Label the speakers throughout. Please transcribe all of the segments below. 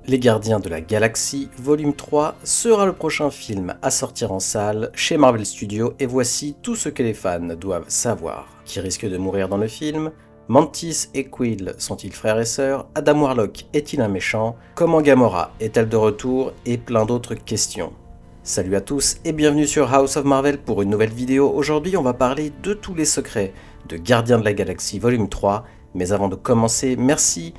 Speaker 1: Les Gardiens de la Galaxie, volume 3, sera le prochain film à sortir en salle chez Marvel Studios et voici tout ce que les fans doivent savoir. Qui risque de mourir dans le film? Mantis et Quill sont-ils frères et sœurs? Adam Warlock est-il un méchant? Comment Gamora est-elle de retour? Et plein d'autres questions. Salut à tous et bienvenue sur House of Marvel pour une nouvelle vidéo. Aujourd'hui on va parler de tous les secrets de Gardiens de la Galaxie volume 3. Mais avant de commencer, merci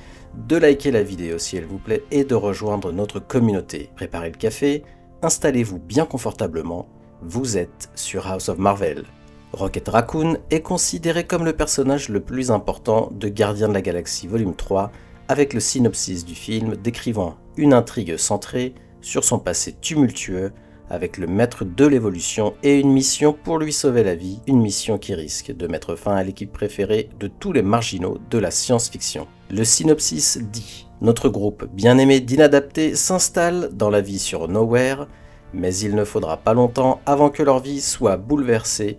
Speaker 1: de liker la vidéo si elle vous plaît et de rejoindre notre communauté. Préparez le café, installez-vous bien confortablement, vous êtes sur House of Marvel. Rocket Raccoon est considéré comme le personnage le plus important de Gardiens de la Galaxie volume 3 avec le synopsis du film décrivant une intrigue centrée sur son passé tumultueux avec le maître de l'évolution et une mission pour lui sauver la vie, une mission qui risque de mettre fin à l'équipe préférée de tous les marginaux de la science-fiction. Le synopsis dit « Notre groupe bien-aimé d'inadaptés s'installe dans la vie sur Nowhere, mais il ne faudra pas longtemps avant que leur vie soit bouleversée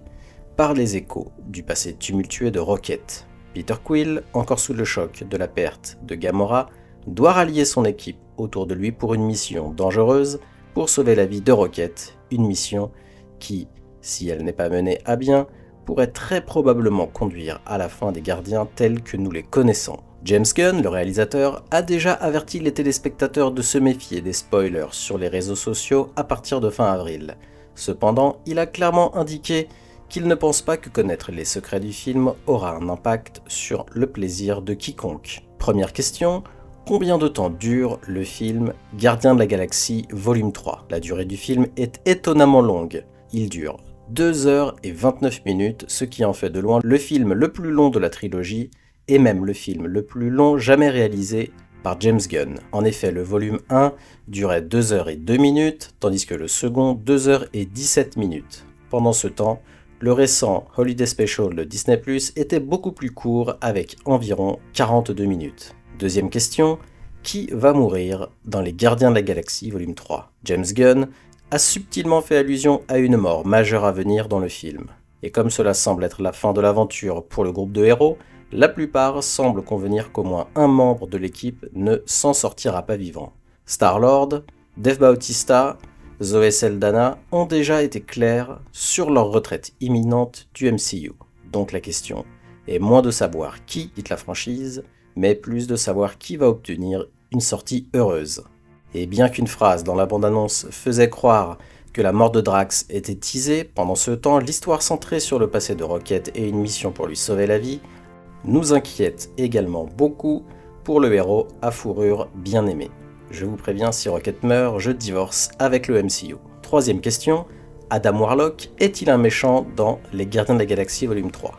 Speaker 1: par les échos du passé tumultueux de Rocket. Peter Quill, encore sous le choc de la perte de Gamora, doit rallier son équipe autour de lui pour une mission dangereuse pour sauver la vie de Rocket, une mission qui, si elle n'est pas menée à bien, pourrait très probablement conduire à la fin des Gardiens tels que nous les connaissons. James Gunn, le réalisateur, a déjà averti les téléspectateurs de se méfier des spoilers sur les réseaux sociaux à partir de fin avril. Cependant, il a clairement indiqué qu'il ne pense pas que connaître les secrets du film aura un impact sur le plaisir de quiconque. Première question. Combien de temps dure le film Gardiens de la Galaxie volume 3? La durée du film est étonnamment longue. Il dure 2 heures et 29 minutes, ce qui en fait de loin le film le plus long de la trilogie et même le film le plus long jamais réalisé par James Gunn. En effet, le volume 1 durait 2 heures et 2 minutes, tandis que le second 2 heures et 17 minutes. Pendant ce temps, le récent Holiday Special de Disney+ était beaucoup plus court avec environ 42 minutes. Deuxième question, qui va mourir dans Les Gardiens de la Galaxie volume 3? James Gunn a subtilement fait allusion à une mort majeure à venir dans le film. Et comme cela semble être la fin de l'aventure pour le groupe de héros, la plupart semblent convenir qu'au moins un membre de l'équipe ne s'en sortira pas vivant. Star-Lord, Dave Bautista, Zoe Saldana ont déjà été clairs sur leur retraite imminente du MCU. Donc la question est moins de savoir qui quitte la franchise, mais plus de savoir qui va obtenir une sortie heureuse. Et bien qu'une phrase dans la bande-annonce faisait croire que la mort de Drax était teasée, pendant ce temps, l'histoire centrée sur le passé de Rocket et une mission pour lui sauver la vie nous inquiète également beaucoup pour le héros à fourrure bien aimée. Je vous préviens, si Rocket meurt, je divorce avec le MCU. Troisième question, Adam Warlock est-il un méchant dans Les Gardiens de la Galaxie volume 3?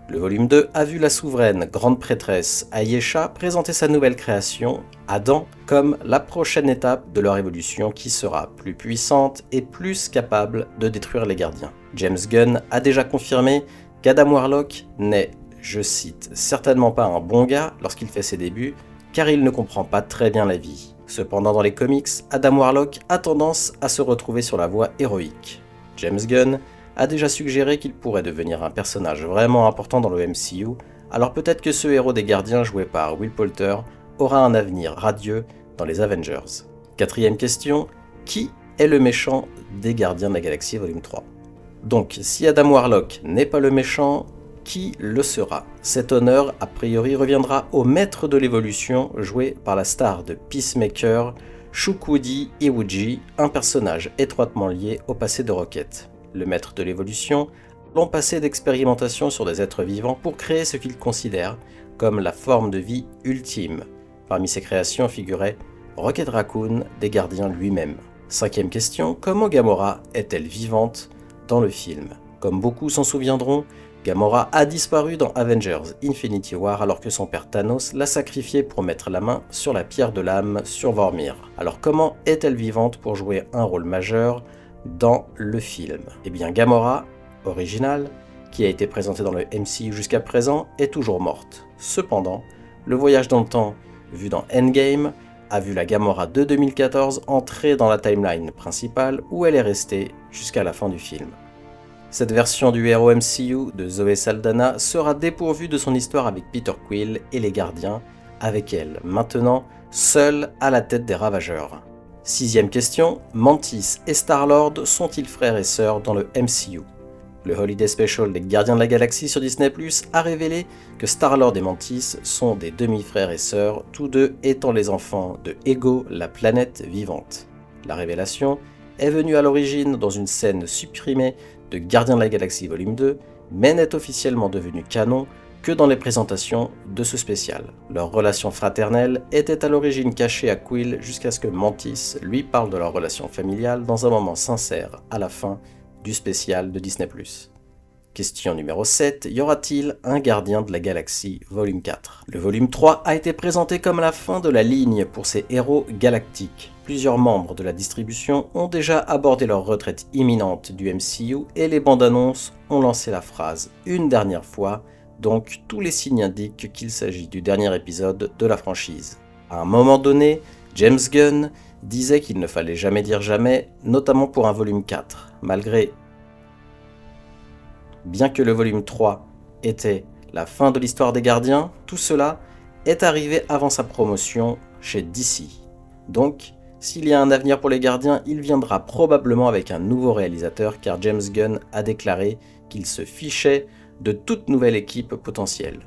Speaker 1: Le volume 2 a vu la souveraine grande prêtresse Ayesha présenter sa nouvelle création, Adam, comme la prochaine étape de leur évolution qui sera plus puissante et plus capable de détruire les gardiens. James Gunn a déjà confirmé qu'Adam Warlock n'est, je cite, certainement pas un bon gars lorsqu'il fait ses débuts, car il ne comprend pas très bien la vie. Cependant dans les comics, Adam Warlock a tendance à se retrouver sur la voie héroïque. James Gunn a déjà suggéré qu'il pourrait devenir un personnage vraiment important dans le MCU, alors peut-être que ce héros des gardiens joué par Will Poulter aura un avenir radieux dans les Avengers. Quatrième question, qui est le méchant des Gardiens de la Galaxie volume 3? Donc, si Adam Warlock n'est pas le méchant, qui le sera? Cet honneur, a priori, reviendra au maître de l'évolution joué par la star de Peacemaker, Chukwudi Iwuji, un personnage étroitement lié au passé de Rocket. Le maître de l'évolution, long passé d'expérimentation sur des êtres vivants pour créer ce qu'il considère comme la forme de vie ultime. Parmi ses créations figurait Rocket Raccoon des Gardiens lui-même. Cinquième question, comment Gamora est-elle vivante dans le film? Comme beaucoup s'en souviendront, Gamora a disparu dans Avengers Infinity War alors que son père Thanos l'a sacrifiée pour mettre la main sur la pierre de l'âme sur Vormir. Alors comment est-elle vivante pour jouer un rôle majeur dans le film? Eh bien Gamora, originale, qui a été présentée dans le MCU jusqu'à présent, est toujours morte. Cependant, le voyage dans le temps, vu dans Endgame, a vu la Gamora de 2014 entrer dans la timeline principale où elle est restée jusqu'à la fin du film. Cette version du héros MCU de Zoe Saldana sera dépourvue de son histoire avec Peter Quill et les Gardiens, avec elle, maintenant, seule à la tête des Ravageurs. 6e question, Mantis et Star-Lord sont-ils frères et sœurs dans le MCU? Le Holiday Special des Gardiens de la Galaxie sur Disney+ a révélé que Star-Lord et Mantis sont des demi-frères et sœurs, tous deux étant les enfants de Ego, la planète vivante. La révélation est venue à l'origine dans une scène supprimée de Gardiens de la Galaxie Volume 2, mais n'est officiellement devenue canon que dans les présentations de ce spécial. Leur relation fraternelle était à l'origine cachée à Quill jusqu'à ce que Mantis lui parle de leur relation familiale dans un moment sincère à la fin du spécial de Disney+. Question numéro 7, y aura-t-il un Gardien de la Galaxie volume 4? Le volume 3 a été présenté comme la fin de la ligne pour ces héros galactiques. Plusieurs membres de la distribution ont déjà abordé leur retraite imminente du MCU et les bandes annonces ont lancé la phrase « une dernière fois », donc tous les signes indiquent qu'il s'agit du dernier épisode de la franchise. À un moment donné, James Gunn disait qu'il ne fallait jamais dire jamais, notamment pour un volume 4, Bien que le volume 3 était la fin de l'histoire des Gardiens, tout cela est arrivé avant sa promotion chez DC. Donc, s'il y a un avenir pour les Gardiens, il viendra probablement avec un nouveau réalisateur car James Gunn a déclaré qu'il se fichait de toute nouvelle équipe potentielle.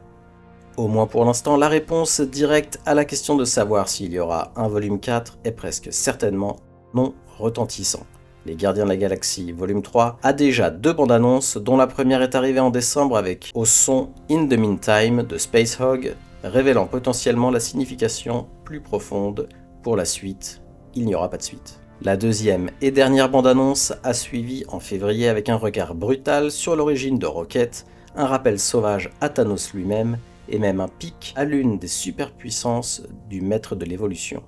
Speaker 1: Au moins pour l'instant, la réponse directe à la question de savoir s'il y aura un volume 4 est presque certainement non retentissant. Les Gardiens de la Galaxie volume 3 a déjà 2 bandes annonces dont la première est arrivée en décembre avec au son In the Meantime de Space Hog, révélant potentiellement la signification plus profonde pour la suite. Il n'y aura pas de suite. La deuxième et dernière bande annonce a suivi en février avec un regard brutal sur l'origine de Rocket, un rappel sauvage à Thanos lui-même et même un pic à l'une des superpuissances du maître de l'évolution.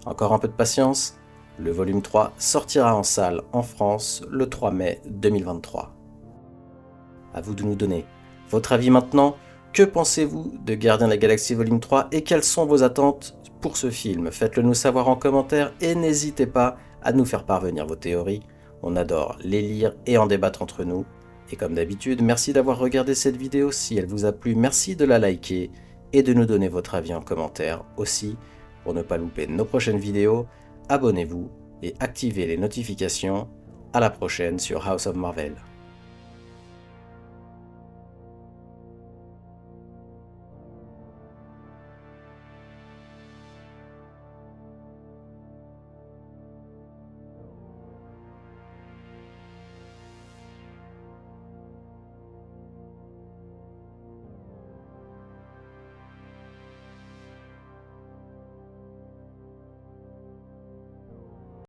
Speaker 1: Encore un peu de patience, le volume 3 sortira en salle en France le 3 mai 2023. À vous de nous donner votre avis maintenant. Que pensez-vous de Gardiens de la Galaxie volume 3 et quelles sont vos attentes pour ce film? Faites-le nous savoir en commentaire et n'hésitez pas à nous faire parvenir vos théories. On adore les lire et en débattre entre nous. Et comme d'habitude, merci d'avoir regardé cette vidéo. Si elle vous a plu, merci de la liker et de nous donner votre avis en commentaire aussi. Pour ne pas louper nos prochaines vidéos, abonnez-vous et activez les notifications. À la prochaine sur House of Marvel.